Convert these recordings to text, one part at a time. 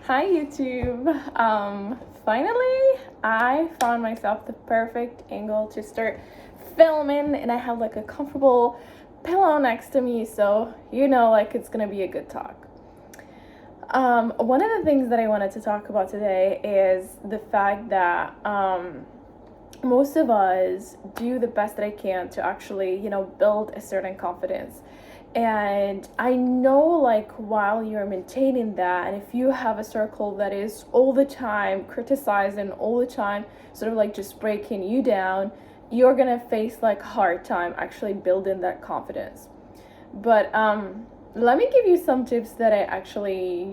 Hi YouTube. Finally, I found myself the perfect angle to start filming, and I have like a comfortable pillow next to me, so like it's gonna be a good talk. One of the things that I wanted to talk about today is the fact that most of us do the best that I can to actually, build a certain confidence. And I know, like, while you're maintaining that, and if you have a circle that is all the time criticizing, all the time sort of like just breaking you down, you're gonna face like hard time actually building that confidence. But let me give you some tips that I actually,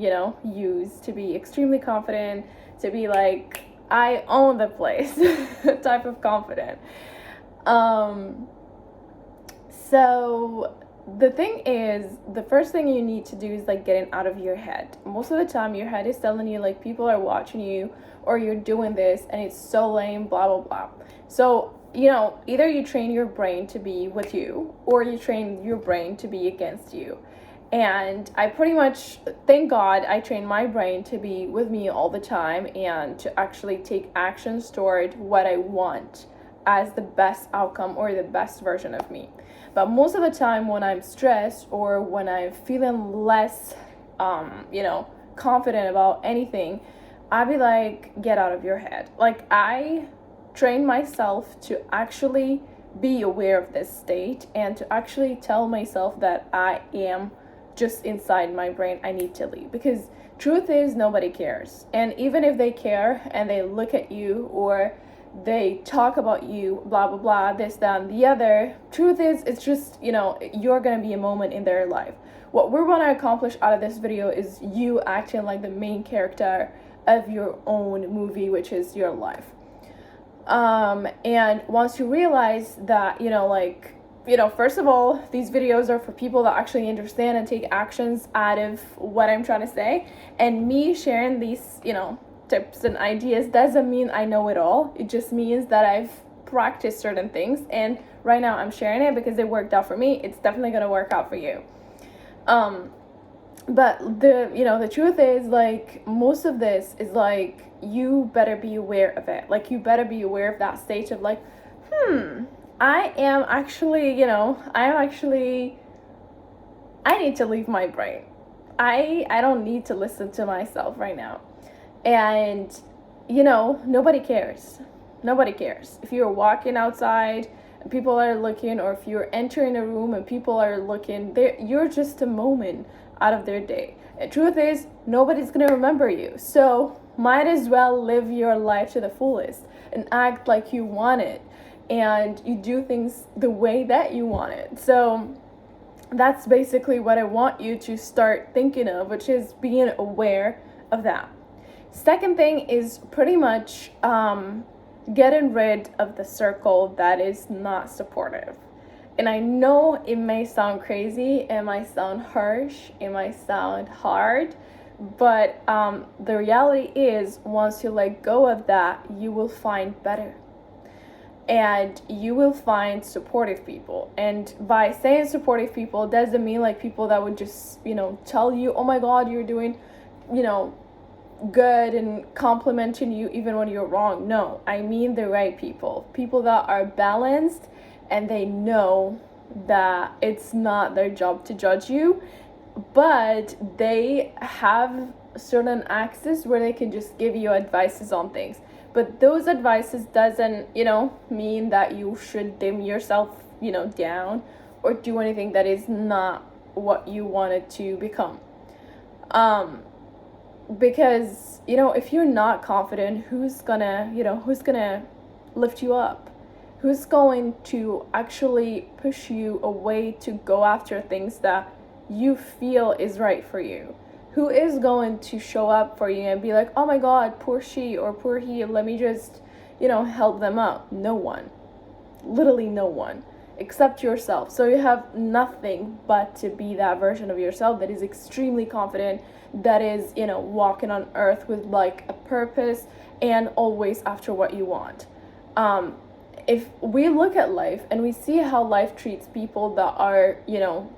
use to be extremely confident, to be like, I own the place type of confident. Um, so the thing is, the first thing you need to do is like getting out of your head. Most of the time, your head is telling you like people are watching you or you're doing this and it's so lame, blah, blah, blah. So, either you train your brain to be with you or you train your brain to be against you. And I pretty much, thank God, I train my brain to be with me all the time and to actually take actions toward what I want as the best outcome or the best version of me. But most of the time, when I'm stressed or when I'm feeling less, confident about anything, I'd be like, get out of your head. Like, I train myself to actually be aware of this state and to actually tell myself that I am just inside my brain. I need to leave, because truth is nobody cares. And even if they care and they look at you or they talk about you, blah blah blah, this, that, and the other, truth is it's just, you're gonna be a moment in their life. What we're gonna accomplish out of this video is you acting like the main character of your own movie, which is your life. And once you realize that, first of all, these videos are for people that actually understand and take actions out of what I'm trying to say. And me sharing these, tips and ideas doesn't mean I know it all. It just means that I've practiced certain things. And right now I'm sharing it because it worked out for me. It's definitely going to work out for you. But the truth is, like, most of this is like, you better be aware of it. Like, you better be aware of that stage of like, I am actually, I need to leave my brain. I don't need to listen to myself right now. And, nobody cares. Nobody cares. If you're walking outside and people are looking, or if you're entering a room and people are looking, you're just a moment out of their day. And truth is, nobody's going to remember you. So might as well live your life to the fullest and act like you want it. And you do things the way that you want it. So that's basically what I want you to start thinking of, which is being aware of that. Second thing is pretty much getting rid of the circle that is not supportive. And I know it may sound crazy, it might sound harsh, it might sound hard, but the reality is, once you let go of that, you will find better. And you will find supportive people. And by saying supportive people, doesn't mean like people that would just, tell you, oh my God, you're doing, good and complimenting you even when you're wrong. No, I mean the right people. People that are balanced and they know that it's not their job to judge you, but they have certain access where they can just give you advices on things. But those advices doesn't, mean that you should dim yourself, down or do anything that is not what you wanted to become. Because, if you're not confident, who's gonna lift you up? Who's going to actually push you away to go after things that you feel is right for you? Who is going to show up for you and be like, oh my God, poor she or poor he, let me just, help them out? No one. Literally no one. Except yourself. So you have nothing but to be that version of yourself that is extremely confident, that is, walking on earth with like a purpose and always after what you want. If we look at life and we see how life treats people that are,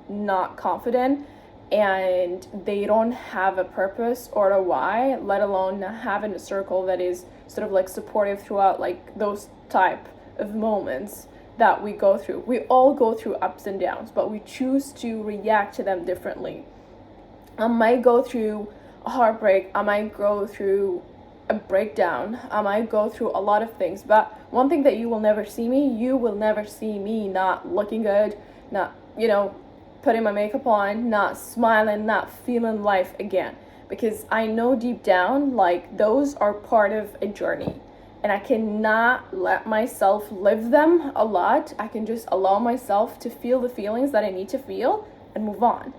not confident, and they don't have a purpose or a why, let alone having a circle that is sort of like supportive throughout like those type of moments that we go through. We all go through ups and downs, but we choose to react to them differently. I might go through a heartbreak, I might go through a breakdown, I might go through a lot of things, but one thing that you will never see me not looking good, not, putting my makeup on, not smiling, not feeling life again. Because I know deep down, like, those are part of a journey. And I cannot let myself live them a lot. I can just allow myself to feel the feelings that I need to feel and move on.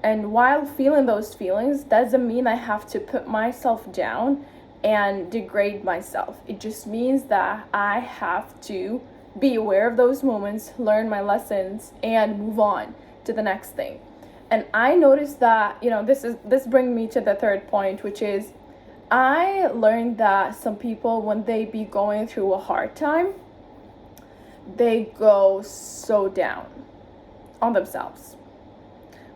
And while feeling those feelings, doesn't mean I have to put myself down and degrade myself. It just means that I have to be aware of those moments, learn my lessons, and move on to the next thing. And I noticed that, this brings me to the third point, which is I learned that some people, when they be going through a hard time, they go so down on themselves.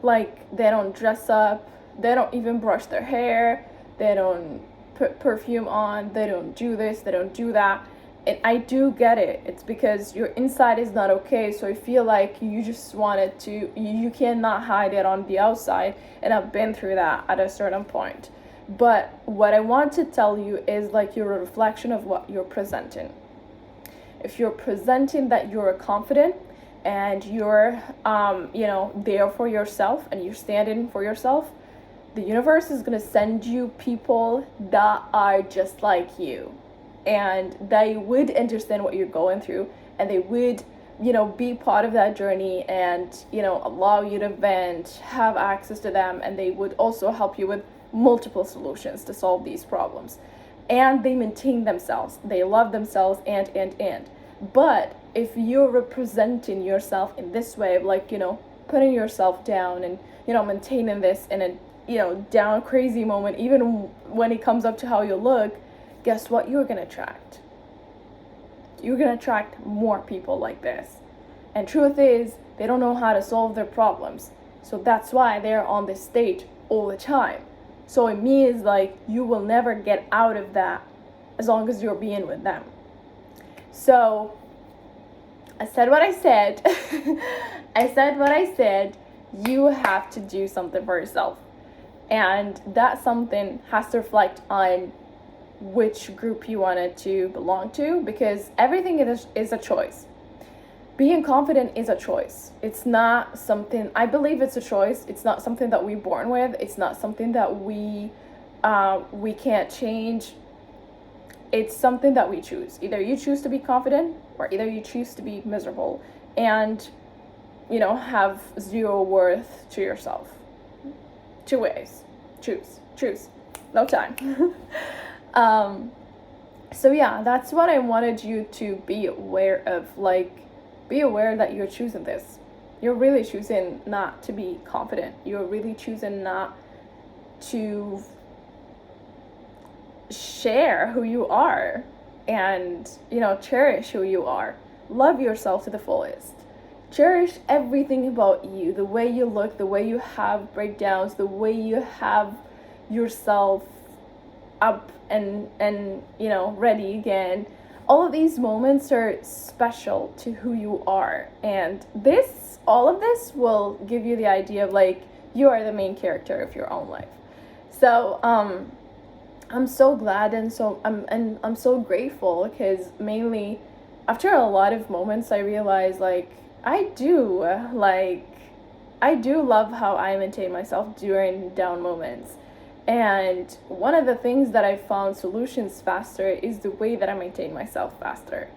Like, they don't dress up, they don't even brush their hair, they don't put perfume on, they don't do this, they don't do that. And I do get it. It's because your inside is not okay, so I feel like you just wanted to, you cannot hide it on the outside, and I've been through that at a certain point. But what I want to tell you is, like, you're a reflection of what you're presenting. If you're presenting that you're confident and you're there for yourself and you're standing for yourself, the universe is going to send you people that are just like you, and they would understand what you're going through, and they would be part of that journey, and allow you to vent, have access to them, and they would also help you with multiple solutions to solve these problems. And they maintain themselves, they love themselves, and but if you're representing yourself in this way of, like, putting yourself down and maintaining this in a down crazy moment, even when it comes up to how you look, guess what you're gonna attract? You're gonna attract more people like this. And truth is, they don't know how to solve their problems, so that's why they're on this stage all the time. So it means, like, you will never get out of that as long as you're being with them. So I said what I said. I said what I said. You have to do something for yourself, and that something has to reflect on which group you wanted to belong to, because everything is a choice. Being confident is a choice. It's not something, I believe it's a choice. It's not something that we're born with. It's not something that we can't change. It's something that we choose. Either you choose to be confident, or either you choose to be miserable and have zero worth to yourself. Two ways. Choose. No time. So yeah, that's what I wanted you to be aware of. Like, be aware that you're choosing this. You're really choosing not to be confident. You're really choosing not to share who you are and, cherish who you are. Love yourself to the fullest. Cherish everything about you, the way you look, the way you have breakdowns, the way you have yourself up and ready again. All of these moments are special to who you are, and all of this will give you the idea of, like, you are the main character of your own life. So I'm so glad and I'm so grateful, because mainly after a lot of moments I realized, like, I do love how I maintain myself during down moments. And one of the things that I found solutions faster is the way that I maintain myself faster.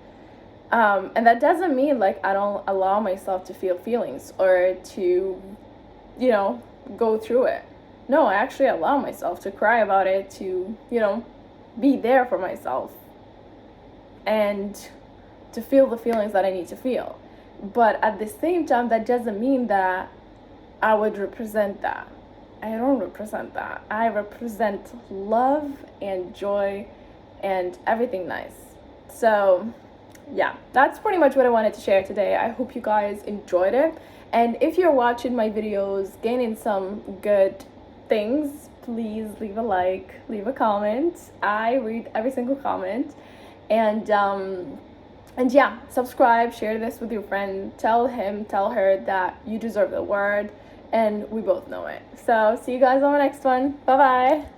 And that doesn't mean, like, I don't allow myself to feel feelings or to, go through it. No, I actually allow myself to cry about it, to, be there for myself and to feel the feelings that I need to feel. But at the same time, that doesn't mean that I would represent that. I don't represent that. I represent love and joy and everything nice. So yeah, that's pretty much what I wanted to share today. I hope you guys enjoyed it. And if you're watching my videos, gaining some good things, please leave a like, leave a comment. I read every single comment. And yeah, subscribe, share this with your friend, tell him, tell her that you deserve the word, and we both know it. So see you guys on the next one. Bye bye.